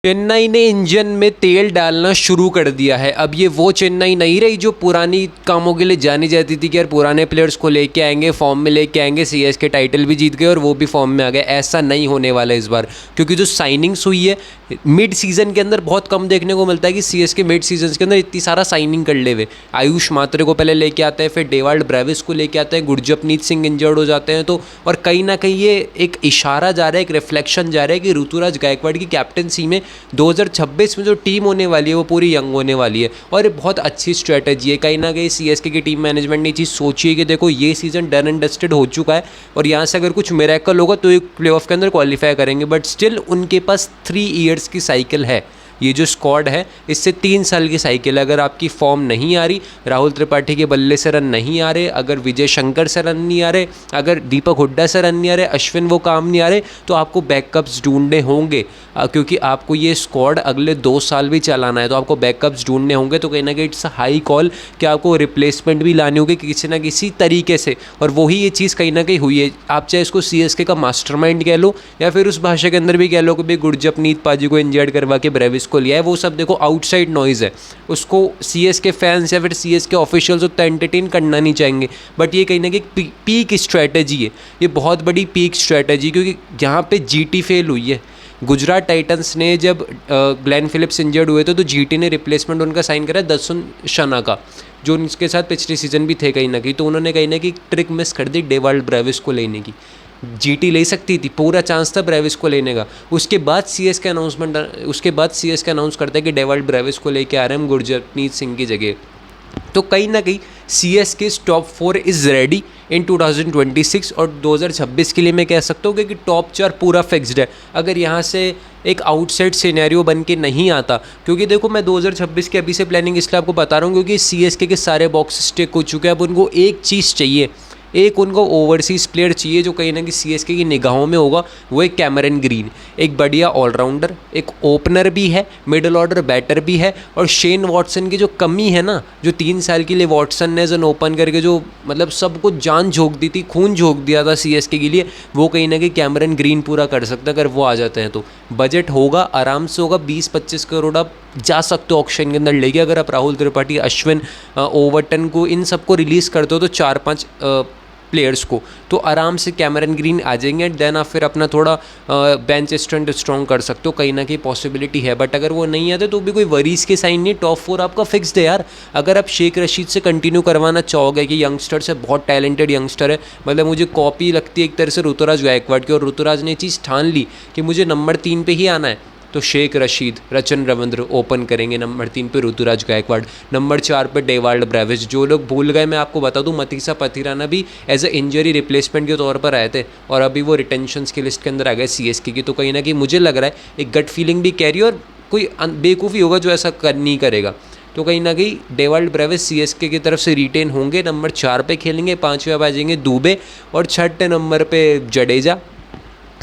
चेन्नई ने इंजन में तेल डालना शुरू कर दिया है। अब ये वो चेन्नई नहीं रही जो पुरानी कामों के लिए जानी जाती थी कि यार पुराने प्लेयर्स को लेके आएंगे, फॉर्म में लेके आएंगे, सीएसके टाइटल भी जीत गए और वो भी फॉर्म में आ गए। ऐसा नहीं होने वाला इस बार, क्योंकि जो साइनिंग्स हुई है मिड सीज़न के अंदर बहुत कम देखने को मिलता है कि सीएसके मिड सीजन के अंदर इतनी सारा साइनिंग कर ले हुए। आयुष मात्रे को पहले लेके आते हैं, फिर डेवाल्ड ब्रेविस को लेके आते हैं, गुरजपनीत सिंह इंजर्ड हो जाते हैं तो, और कहीं ना कहीं ये एक इशारा जा रहा है, एक रिफ्लेक्शन जा रहा है कि ऋतुराज गायकवाड़ की कैप्टनसी में 2026 में जो टीम होने वाली है वो पूरी यंग होने वाली है। और ये बहुत अच्छी स्ट्रेटजी है। कहीं ना कहीं सीएसके की टीम मैनेजमेंट ने ये चीज़ सोची है कि देखो ये सीज़न डन एंड डस्टेड हो चुका है और यहाँ से अगर कुछ मिरेकल होगा तो एक प्लेऑफ के अंदर क्वालिफाई करेंगे, बट स्टिल उनके पास 3 ईयर्स की साइकिल है। ये जो स्क्वाड है इससे 3 साल की साइकिल है। अगर आपकी फॉर्म नहीं आ रही, राहुल त्रिपाठी के बल्ले से रन नहीं आ रहे, अगर विजय शंकर से रन नहीं आ रहे, अगर दीपक हुड्डा से रन नहीं आ रहे, अश्विन वो काम नहीं आ रहे, तो आपको बैकअप्स ढूंढने होंगे, क्योंकि आपको ये स्क्वाड अगले 2 साल भी चलाना है तो आपको बैकअप्स ढूंढने होंगे। तो कहीं ना कहीं इट्स अ हाई कॉल कि आपको रिप्लेसमेंट भी लानी होगी किसी ना किसी तरीके से, और वही ये चीज़ कहीं ना कहीं हुई है। आप चाहे इसको सीएसके का मास्टरमाइंड कह लो या फिर उस भाषा के अंदर भी कह लो कि भाई गुरजपनीत पाजी को इंजर्ड करवा के ब्रेविस को लिया है, वो सब देखो आउटसाइड नॉइज़ है। उसको सीएसके फैंस या फिर सीएसके ऑफिशियल्स उतना एंटरटेन करना नहीं चाहेंगे, बट ये कहीं ना कहीं पीक स्ट्रैटेजी है, ये बहुत बड़ी पीक स्ट्रैटेजी, क्योंकि यहाँ पे जीटी फेल हुई है। गुजरात टाइटंस ने जब ग्लेन फिलिप्स इंजर्ड हुए थे तो जीटी ने रिप्लेसमेंट उनका साइन करा दसुन शना का, जो उनके साथ पिछले सीजन भी थे कहीं ना कहीं, तो उन्होंने कहीं ना कहीं ट्रिक मिस कर दी डेवाल्ड ब्रेविस को लेने की। जीटी ले सकती थी, पूरा चांस था ब्रेविस को लेने का। उसके बाद सीएसके अनाउंस करता है कि डेवाल्ड ब्रेविस को लेके आ रहे हैं हम गुरजपनीत सिंह की जगह। तो कहीं ना कहीं CSK top 4 is ready in 2026 और 2026 के लिए मैं कह सकता हूँ कि टॉप 4 पूरा फिक्स्ड है। अगर यहाँ से एक आउटसाइड सिनेरियो बन के नहीं आता, क्योंकि देखो मैं 2026 की अभी से प्लानिंग इसलिए आपको बता रहा हूँ क्योंकि सीएसके के सारे बॉक्स टिक हो चुके हैं। अब उनको एक चीज़ चाहिए, एक उनको ओवरसीज़ प्लेयर चाहिए जो कहीं ना कहीं सीएसके की निगाहों में होगा, वो एक कैमरन ग्रीन, एक बढ़िया ऑलराउंडर, एक ओपनर भी है, मिडिल ऑर्डर बैटर भी है, और शेन वॉटसन की जो कमी है ना, जो 3 साल के लिए वॉटसन ने एज एन ओपन करके जो मतलब सबको जान झोंक दी थी, खून झोंक दिया था सीएसके के लिए, वो कहीं ना कहीं कैमरन ग्रीन पूरा कर सकता है। अगर वो आ जाते हैं तो बजट होगा, आराम से होगा, 20-25 करोड़ आप जा सकते हो ऑक्शन के अंदर लेके। अगर आप राहुल त्रिपाठी, अश्विन, ओवरटन को, इन सबको रिलीज़ करते हो तो 4-5 प्लेयर्स को, तो आराम से कैमरन ग्रीन आ जाएंगे एंड देन आप फिर अपना थोड़ा बेंच स्ट्रेंथ स्ट्रॉन्ग कर सकते हो। कहीं ना कहीं पॉसिबिलिटी है, बट अगर वो नहीं आते तो भी कोई वरीज के साइन नहीं। टॉप 4 आपका फिक्स्ड है यार। अगर आप शेख रशीद से कंटिन्यू करवाना चाहोगे कि यंगस्टर से, बहुत टैलेंटेड यंगस्टर है, मतलब मुझे कॉपी लगती है एक तरह से ऋतुराज गायकवाड़ की, और ऋतुराज ने चीज़ ठान ली कि मुझे नंबर 3 पे ही आना है, तो शेख रशीद, रचन रविंद्र ओपन करेंगे, नंबर 3 पे ऋतुराज गायकवाड़, नंबर 4 पे डेवाल्ड ब्रेविस। जो लोग भूल गए, मैं आपको बता दूं, मतीसा पथिराना भी एज ए इंजरी रिप्लेसमेंट के तौर पर आए थे और अभी वो रिटेंशंस की लिस्ट के अंदर आ गए सीएसके की। तो कहीं ना कहीं मुझे लग रहा है एक गट फीलिंग भी कैरी, और कोई बेवकूफ़ी होगा जो ऐसा नहीं करेगा। तो कहीं ना कहीं डेवाल्ड ब्रेविस सीएसके की तरफ से रिटेन होंगे, नंबर 4 पे खेलेंगे, 5वें आ जाएंगे दुबे, और 6ठे नंबर पे जडेजा,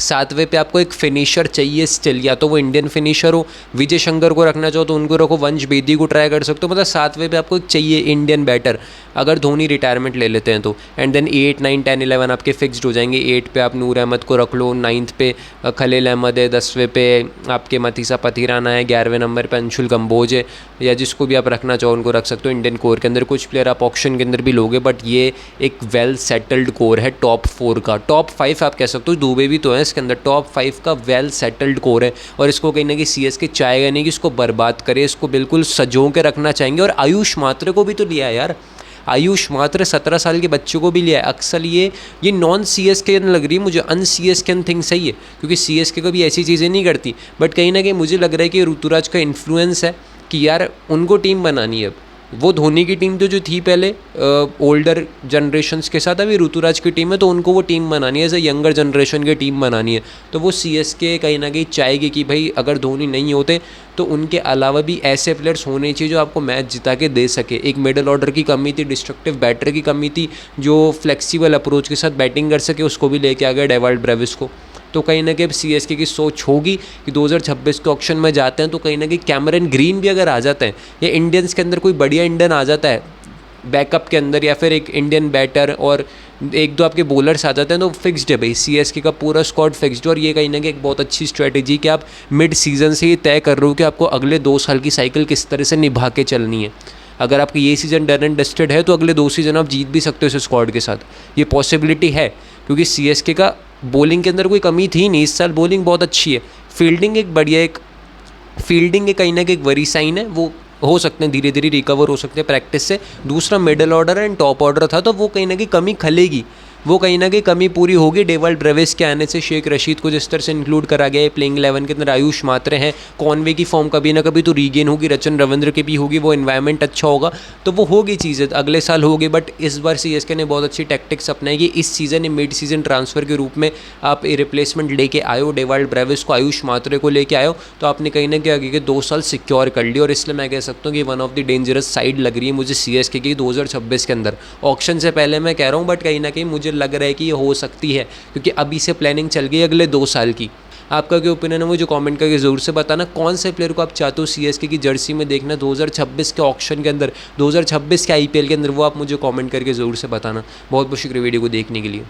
7वें पे आपको एक फिनिशर चाहिए स्टिल, या तो वो इंडियन फिनिशर हो, विजय शंकर को रखना चाहो तो उनको रखो, वंश बेदी को ट्राई कर सकते हो, मतलब 7वें पे आपको एक चाहिए इंडियन बैटर अगर धोनी रिटायरमेंट ले लेते हैं तो। एंड देन 8, 9, 10, 11 आपके फिक्स्ड हो जाएंगे। 8 पे आप नूर अहमद को रख लो, 9th पे खलील अहमद है, 10वें पे आपके मतीसा पथिराना है, 11वें नंबर पे अंशुल कंबोज है, या जिसको भी आप रखना चाहो उनको रख सकते हो। इंडियन कोर के अंदर कुछ प्लेयर आप ऑक्शन के अंदर भी लोगे, बट ये एक वेल सेटल्ड कोर है टॉप 4 का। टॉप 5 आप कह सकते हो, दुबे भी तो है इसके अंदर, टॉप 5 का वेल सेटल्ड कोर है, और इसको कहीं ना कहीं सीएसके चाहेगा नहीं कि इसको बर्बाद करे, इसको बिल्कुल सजो के रखना चाहेंगे। और आयुष मात्रे को भी तो लिया है यार, आयुष मात्र 17 साल के बच्चों को भी लिया है। अक्सर ये नॉन सीएसके लग रही है मुझे, अन सीएसके थिंग सही है, क्योंकि सीएसके कभी ऐसी चीज़ें नहीं करती, बट कहीं ना कहीं मुझे लग रहा है कि ऋतुराज का इन्फ्लुएंस है कि यार उनको टीम बनानी है। अब वो धोनी की टीम तो जो थी पहले ओल्डर जनरेशन्स के साथ, अभी ऋतुराज की टीम है, तो उनको वो टीम बनानी है, एज ए यंगर जनरेशन की टीम बनानी है। तो वो सीएसके कहीं ना कहीं चाहेगी कि भाई अगर धोनी नहीं होते तो उनके अलावा भी ऐसे प्लेयर्स होने चाहिए जो आपको मैच जिता के दे सके। एक मिडल ऑर्डर की कमी थी, डिस्ट्रक्टिव बैटर की कमी थी, जो फ्लेक्सिबल अप्रोच के साथ बैटिंग कर सके, उसको भी लेके आ गया डेवाल्ड ब्रेविस को। तो कहीं ना कहीं सीएसके की सोच होगी कि 2026 के ऑक्शन में जाते हैं तो कहीं ना कहीं कैमरन ग्रीन भी अगर आ जाते हैं, या इंडियंस के अंदर कोई बढ़िया इंडियन आ जाता है बैकअप के अंदर, या फिर एक इंडियन बैटर और एक दो आपके बॉलर्स आ जाते हैं तो फिक्स्ड है भाई, सीएसके का पूरा स्क्वाड फिक्स्ड है। और ये कहीं ना कहीं एक बहुत अच्छी स्ट्रेटेजी कि आप मिड सीज़न से ही तय कर रहे हो कि आपको अगले 2 साल की साइकिल किस तरह से निभा के चलनी है। अगर आपका ये सीज़न डन एंड डस्टेड है तो अगले 2 सीज़न आप जीत भी सकते हो इस स्क्वाड के साथ, ये पॉसिबिलिटी है। क्योंकि सीएसके का बॉलिंग के अंदर कोई कमी थी नहीं, इस साल बॉलिंग बहुत अच्छी है, फील्डिंग एक बढ़िया, एक फील्डिंग के कहीं ना कहीं एक वरी साइन है, वो हो सकते हैं धीरे धीरे रिकवर हो सकते हैं प्रैक्टिस से। दूसरा middle order and top order था, तो वो कहीं ना कहीं कमी खलेगी, वो कहीं ना कहीं कमी पूरी होगी डेवल्ड ब्रेविस के आने से। शेख रशीद को जिस तरह से इंक्लूड करा गया है प्लेइंग 11 के अंदर, आयुष मात्रे हैं, कॉनवे की फॉर्म कभी ना कभी तो रीगेन होगी, रचन रविंद्र की भी होगी, वो इन्वायरमेंट अच्छा होगा, तो वो होगी चीज़ें, अगले साल होगी। बट इस बार सीएसके ने बहुत अच्छी टैक्टिक्स अपनाई कि इस सीज़न मिड सीजन ट्रांसफर के रूप में आप रिप्लेसमेंट लेके आयो, डेवल्ड ब्रेविस को, आयुष मात्रे को लेके आयो, तो आपने कहीं ना कहीं आगे के 2 साल सिक्योर कर ली। और इसलिए मैं कह सकता हूँ कि one of the dangerous side लग रही है मुझे सीएसके की 2026 के अंदर। ऑक्शन से पहले मैं कह रहा हूँ, बट कहीं ना कहीं मुझे लग रहा है कि ये हो सकती है, क्योंकि अभी से प्लानिंग चल गई अगले 2 साल की। आपका क्या ओपिनियन है मुझे कमेंट करके ज़रूर से बताना। कौन से प्लेयर को आप चाहते हो सीएसके की जर्सी में देखना 2026 के ऑक्शन के अंदर, 2026 के आईपीएल के अंदर, वो आप मुझे कमेंट करके ज़रूर से बताना। बहुत बहुत शुक्रिया वीडियो को देखने के लिए।